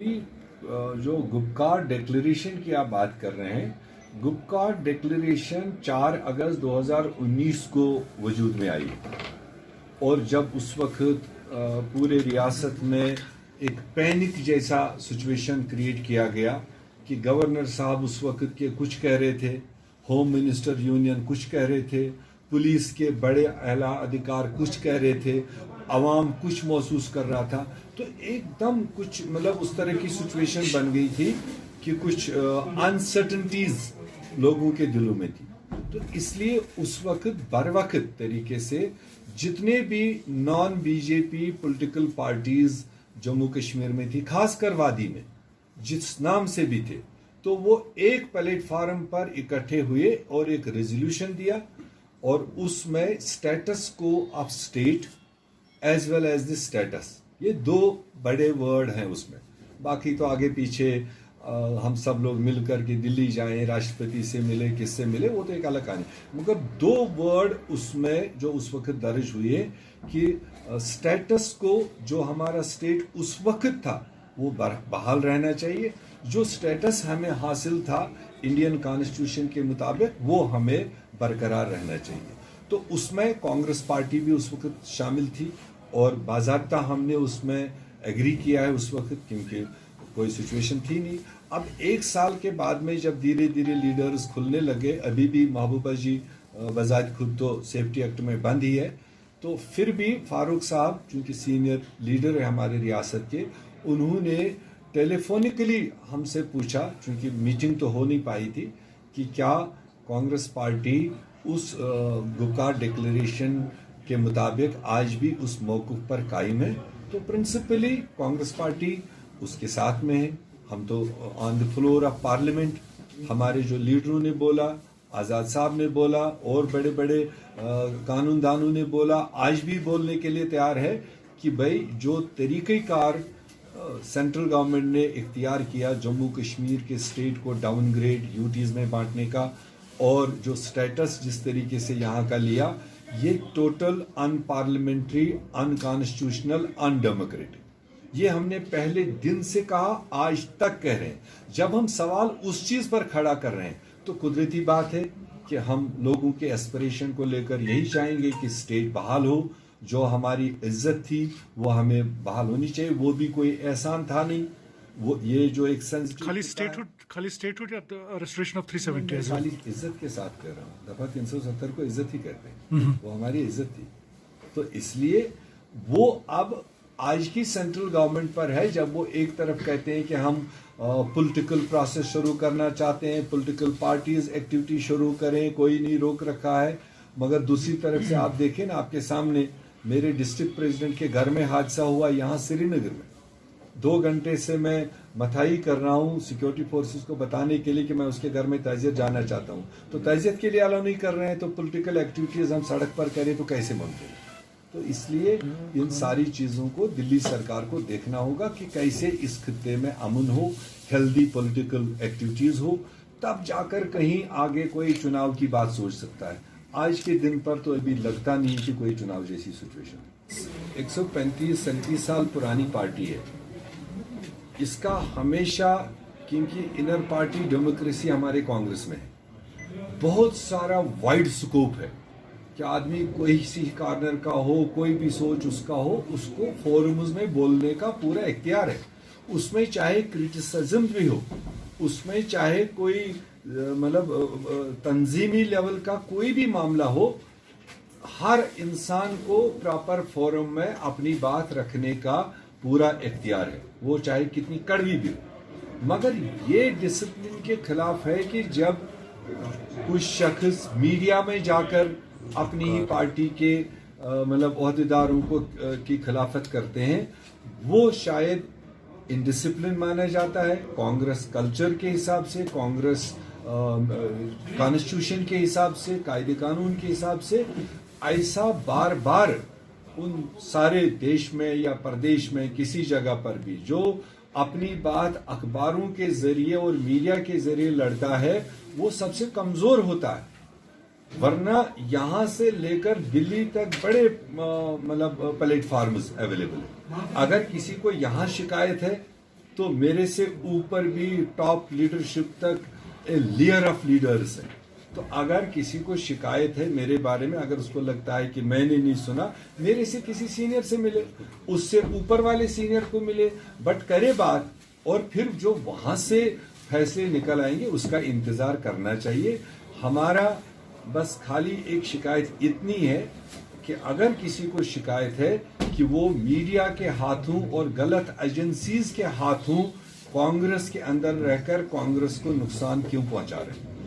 जो गुपकार डिक्लेरेशन की आप बात कर रहे हैं, गुपकार डिक्लेरेशन 4 अगस्त 2019 को वजूद में आई और जब उस वक्त पूरे रियासत में एक पैनिक जैसा सिचुएशन क्रिएट किया गया कि गवर्नर साहब उस वक्त के कुछ कह रहे थे, होम मिनिस्टर यूनियन कुछ कह रहे थे, पुलिस के बड़े आला अधिकार कुछ कह रहे थे, अवाम कुछ महसूस कर रहा था। तो एकदम कुछ मतलब उस तरह की सिचुएशन बन गई थी कि कुछ अनसर्टनिटीज लोगों के दिलों में थी। तो इसलिए उस वक्त बर वक्त तरीके से जितने भी non BJP political parties Jammu Kashmir में थी, खासकर वादी में जिस नाम से भी थे, तो वो एक प्लेटफार्म पर इकट्ठे हुए और एक रेजोल्यूशन दिया और उसमें स्टेटस को of state as well as the status, ये दो बड़े वर्ड हैं उसमें। बाकी तो आगे पीछे हम सब लोग मिल करके दिल्ली जाएं, राष्ट्रपति से मिले, किससे मिले, वो तो एक अलग कहानी, मगर दो वर्ड उसमें जो उस वक्त दर्ज हुए कि स्टेटस को जो हमारा स्टेट उस वक्त था वो बहाल रहना चाहिए, जो स्टेटस हमें हासिल था इंडियन कॉन्स्टिट्यूशन के मुताबिक वो हमें बरकरार रहना चाहिए। तो उसमें कांग्रेस पार्टी भी उस वक्त शामिल थी और बाज़ाब्ता हमने उसमें एग्री किया है उस वक्त, क्योंकि कोई सिचुएशन थी नहीं। अब एक साल के बाद में जब धीरे धीरे लीडर्स खुलने लगे, अभी भी महबूबा जी बजाज खुद तो सेफ्टी एक्ट में बंद ही है, तो फिर भी फारूक साहब चूंकि सीनियर लीडर है हमारे रियासत के, उन्होंने टेलीफोनिकली हमसे पूछा, चूंकि मीटिंग तो हो नहीं पाई थी, कि क्या कांग्रेस पार्टी उस गुपकार डिक्लेरेशन के मुताबिक आज भी उस मौक़िफ़ पर कायम है। तो प्रिंसिपली कांग्रेस पार्टी उसके साथ में है। हम तो on the floor of parliament हमारे जो लीडरों ने बोला, आज़ाद साहब ने बोला और बड़े बड़े कानूनदानों ने बोला, आज भी बोलने के लिए तैयार है कि भाई जो तरीक़ेकार सेंट्रल गवर्नमेंट ने इख्तियार किया जम्मू कश्मीर के स्टेट को डाउनग्रेड यूटीज़ में बांटने का और जो स्टेटस जिस तरीके से यहाँ का लिया, ये टोटल अनपार्लियामेंट्री, अनकॉन्स्टिट्यूशनल, अनडेमोक्रेटिक। ये हमने पहले दिन से कहा, आज तक कह रहे हैं। जब हम सवाल उस चीज़ पर खड़ा कर रहे हैं तो कुदरती बात है कि हम लोगों के एस्पिरेशन को लेकर यही चाहेंगे कि स्टेट बहाल हो, जो हमारी इज्जत थी वो हमें बहाल होनी चाहिए। वो भी कोई एहसान था नहीं, वो ये जो एक खाली स्टेटहुड या रेस्टोरेशन ऑफ 370 खाली इज्जत के साथ कह रहा हूँ। दफा 370 को इज्जत ही कहते हैं, वो हमारी इज्जत थी। तो इसलिए वो अब आज की सेंट्रल गवर्नमेंट पर है, जब वो एक तरफ कहते हैं कि हम पॉलिटिकल प्रोसेस शुरू करना चाहते हैं, पॉलिटिकल पार्टीज एक्टिविटी शुरू करें, कोई नहीं रोक रखा है, मगर दूसरी तरफ से आप देखें ना, आपके सामने मेरे डिस्ट्रिक्ट प्रेसिडेंट के घर में हादसा हुआ यहाँ श्रीनगर में। 2 घंटे से मैं मथाई कर रहा हूँ सिक्योरिटी फोर्सेस को बताने के लिए कि मैं उसके घर में ताज़ियत जाना चाहता हूँ, तो ताज़ियत के लिए अलाउ नहीं कर रहे हैं, तो पॉलिटिकल एक्टिविटीज़ हम सड़क पर करें तो कैसे मुमकिन है। तो इसलिए इन सारी चीज़ों को दिल्ली सरकार को देखना होगा कि कैसे इस खित्ते में अमन हो, हेल्दी पॉलिटिकल एक्टिविटीज़ हो, तब जाकर कहीं आगे कोई चुनाव की बात सोच सकता है। आज के दिन पर तो अभी लगता नहीं कि कोई चुनाव जैसी सिचुएशन। 135-37 साल पुरानी पार्टी है, इसका हमेशा, क्योंकि इनर पार्टी डेमोक्रेसी हमारे कांग्रेस में है, बहुत सारा वाइड स्कोप है कि आदमी कोई सी कॉर्नर का हो, कोई भी सोच उसका हो, उसको फोरम्स में बोलने का पूरा इख्तियार है। उसमें चाहे क्रिटिसिज्म भी हो, उसमें चाहे कोई मतलब तंजीमी लेवल का कोई भी मामला हो, हर इंसान को प्रॉपर फोरम में अपनी बात रखने का पूरा इख्तियार है, वो चाहे कितनी कड़वी भी हो। मगर ये डिसिप्लिन के खिलाफ है कि जब कुछ शख्स मीडिया में जाकर अपनी ही पार्टी के मतलब ओहदेदारों को की खिलाफत करते हैं, वो शायद इनडिसिप्लिन माना जाता है कांग्रेस कल्चर के हिसाब से, कांग्रेस कॉन्स्टिट्यूशन के हिसाब से, कायदे कानून के हिसाब से। ऐसा बार बार उन सारे देश में या प्रदेश में किसी जगह पर भी जो अपनी बात अखबारों के जरिए और मीडिया के जरिए लड़ता है, वो सबसे कमजोर होता है। वरना यहां से लेकर दिल्ली तक बड़े मतलब प्लेटफॉर्म्स अवेलेबल है। अगर किसी को यहां शिकायत है तो मेरे से ऊपर भी टॉप लीडरशिप तक ए लेयर ऑफ लीडर्स है। तो अगर किसी को शिकायत है मेरे बारे में, अगर उसको लगता है कि मैंने नहीं सुना, मेरे से किसी सीनियर से मिले, उससे ऊपर वाले सीनियर को मिले, बट करे बात, और फिर जो वहां से फैसले निकल आएंगे उसका इंतजार करना चाहिए। हमारा बस खाली एक शिकायत इतनी है कि अगर किसी को शिकायत है कि वो मीडिया के हाथों और गलत एजेंसीज के हाथों कांग्रेस के अंदर रहकर कांग्रेस को नुकसान क्यों पहुंचा रहे हैं।